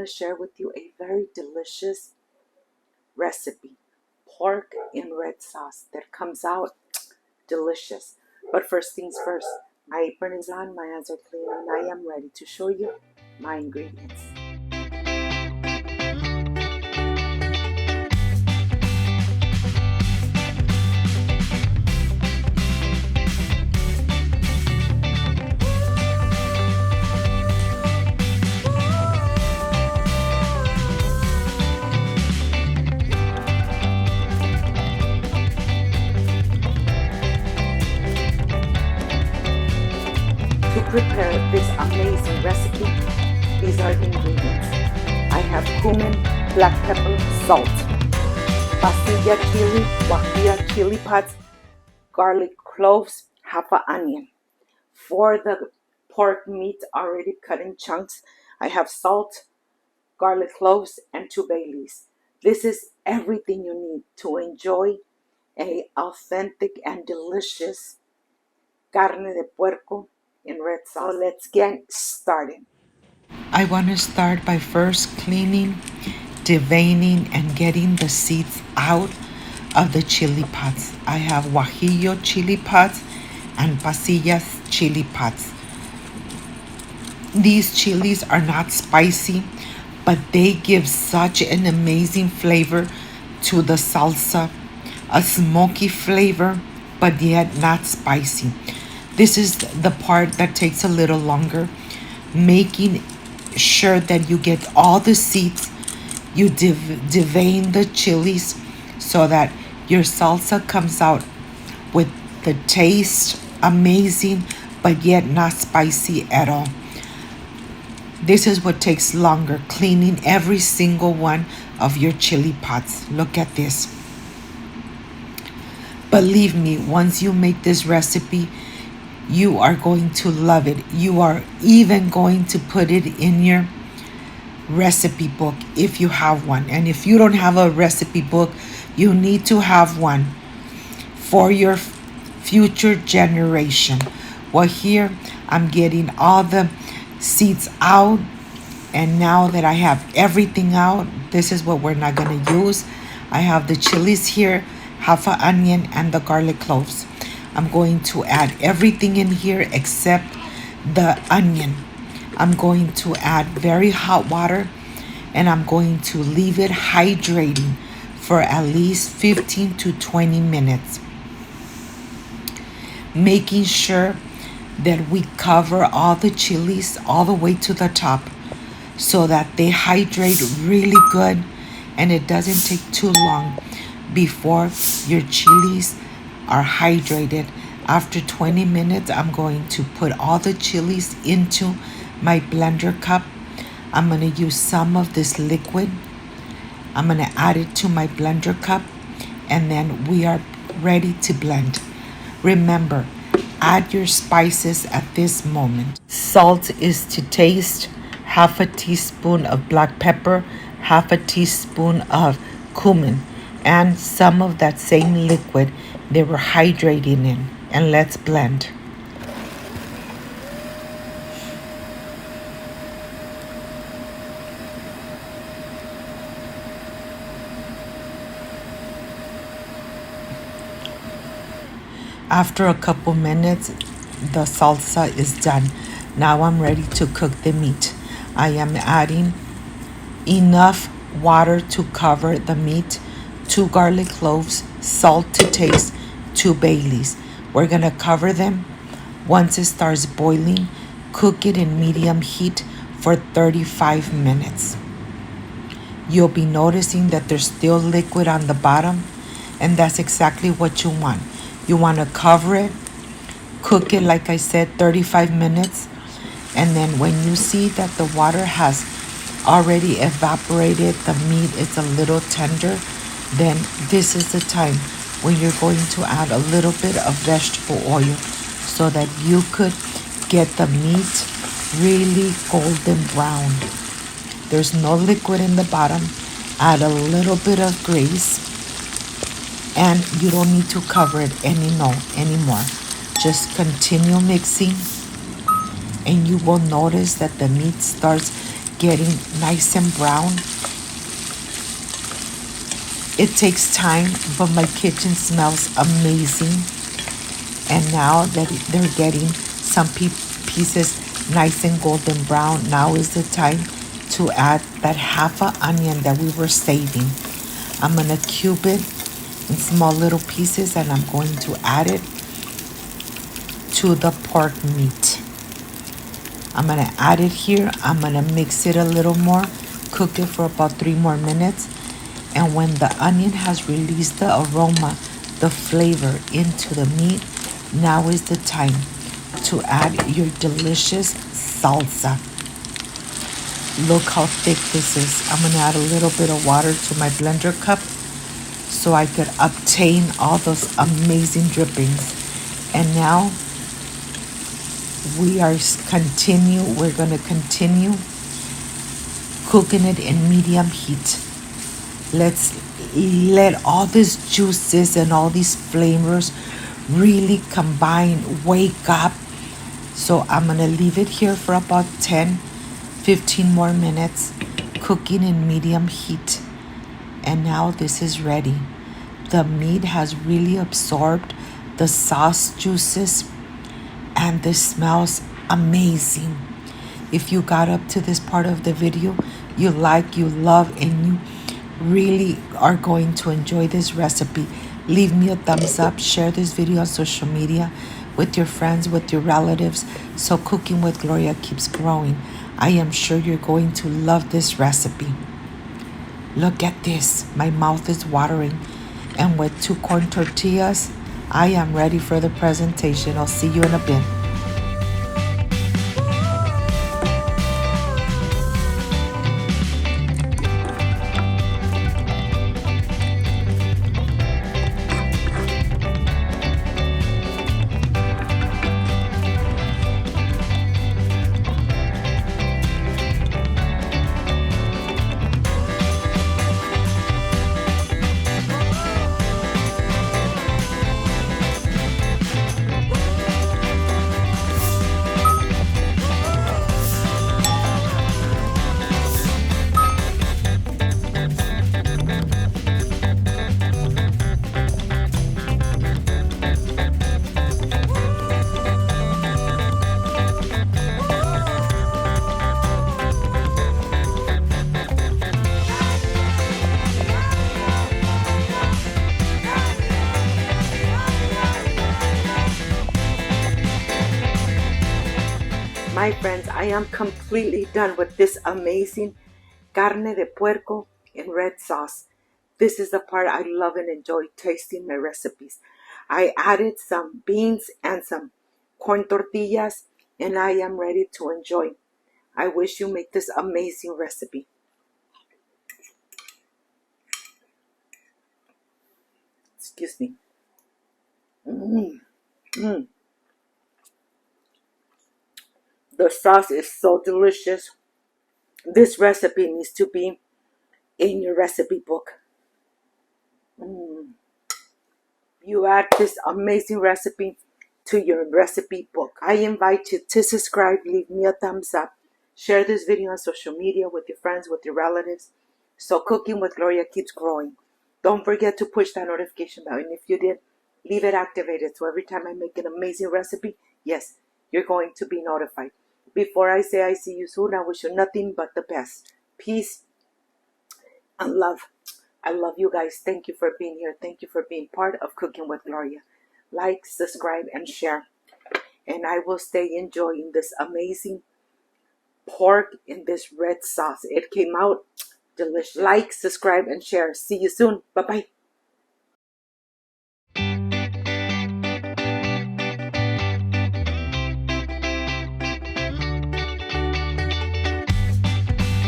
to share with you a very delicious recipe. Pork in red sauce that comes out delicious. But first things first, my apron is on, my hands are clean, and I am ready to show you my ingredients. To prepare this amazing recipe, these are the ingredients. I have cumin, black pepper, salt, pasilla chili, guajillo chili pods, garlic cloves, half an onion. For the pork meat already cut in chunks, I have salt, garlic cloves, and 2 bay leaves. This is everything you need to enjoy a authentic and delicious carne de puerco in red sauce. So let's get started. I want to start by first cleaning, deveining, and getting the seeds out of the chili pods. I have guajillo chili pods and pasillas chili pods. These chilies are not spicy, but they give such an amazing flavor to the salsa, a smoky flavor, but yet not spicy. This is the part that takes a little longer, making sure that you get all the seeds. You devein the chilies so that your salsa comes out with the taste amazing, but yet not spicy at all. This is what takes longer, cleaning every single one of your chili pots. Look at this. Believe me, once you make this recipe, you are going to love it. You are even going to put it in your recipe book if you have one. And if you don't have a recipe book, you need to have one for your future generation. Well, here I'm getting all the seeds out, and now that I have everything out, this is what we're not going to use. I have the chilies here, half an onion, and the garlic cloves. I'm going to add everything in here except the onion. I'm going to add very hot water, and I'm going to leave it hydrating for at least 15 to 20 minutes. Making sure that we cover all the chilies all the way to the top so that they hydrate really good, and it doesn't take too long before your chilies are hydrated. After 20 minutes, I'm going to put all the chilies into my blender cup. I'm going to use some of this liquid. I'm going to add it to my blender cup, and then we are ready to blend. Remember, add your spices at this moment. Salt is to taste. Half a teaspoon of black pepper, half a teaspoon of cumin, and some of that same liquid they were hydrating in. And let's blend. After a couple minutes, the salsa is done. Now I'm ready to cook the meat. I am adding enough water to cover the meat, 2 garlic cloves, salt to taste, 2 bay leaves. We're gonna cover them. Once it starts boiling, cook it in medium heat for 35 minutes. You'll be noticing that there's still liquid on the bottom, and that's exactly what you want. You want to cover it, cook it, like I said, 35 minutes. And then when you see that the water has already evaporated, the meat is a little tender, then this is the time when you're going to add a little bit of vegetable oil so that you could get the meat really golden brown. There's no liquid in the bottom. Add a little bit of grease, and you don't need to cover it anymore. Just continue mixing, and you will notice that the meat starts getting nice and brown. It takes time, but my kitchen smells amazing. And now that they're getting some pieces nice and golden brown, now is the time to add that half an onion that we were saving. I'm going to cube it in small little pieces, and I'm going to add it to the pork meat. I'm going to add it here. I'm going to mix it a little more, cook it for about 3 more minutes. And when the onion has released the aroma, the flavor into the meat, now is the time to add your delicious salsa. Look how thick this is. I'm going to add a little bit of water to my blender cup so I could obtain all those amazing drippings. And now we're going to continue cooking it in medium heat. Let's let all these juices and all these flavors really combine, wake up. So I'm going to leave it here for about 10-15 more minutes, cooking in medium heat. And now this is ready. The meat has really absorbed the sauce juices, and this smells amazing. If you got up to this part of the video, you like, you love, and you really are going to enjoy this recipe, leave me a thumbs up, share this video on social media with your friends, with your relatives, so Cooking with Gloria keeps growing. I am sure you're going to love this recipe. Look at this, my mouth is watering. And with 2 corn tortillas, I am ready for the presentation. I'll see you in a bit. My friends, I am completely done with this amazing carne de puerco in red sauce. This is the part I love and enjoy tasting my recipes. I added some beans and some corn tortillas, and I am ready to enjoy. I wish you make this amazing recipe. Excuse me. The sauce is so delicious. This recipe needs to be in your recipe book. You add this amazing recipe to your recipe book. I invite you to subscribe, leave me a thumbs up, share this video on social media with your friends, with your relatives, so Cooking with Gloria keeps growing. Don't forget to push that notification bell, and if you did, leave it activated so every time I make an amazing recipe, yes, you're going to be notified. Before I say I see you soon, I wish you nothing but the best. Peace and love. I love you guys. Thank you for being here. Thank you for being part of Cooking with Gloria. Like, subscribe, and share. And I will stay enjoying this amazing pork in this red sauce. It came out delicious. Like, subscribe, and share. See you soon. Bye-bye.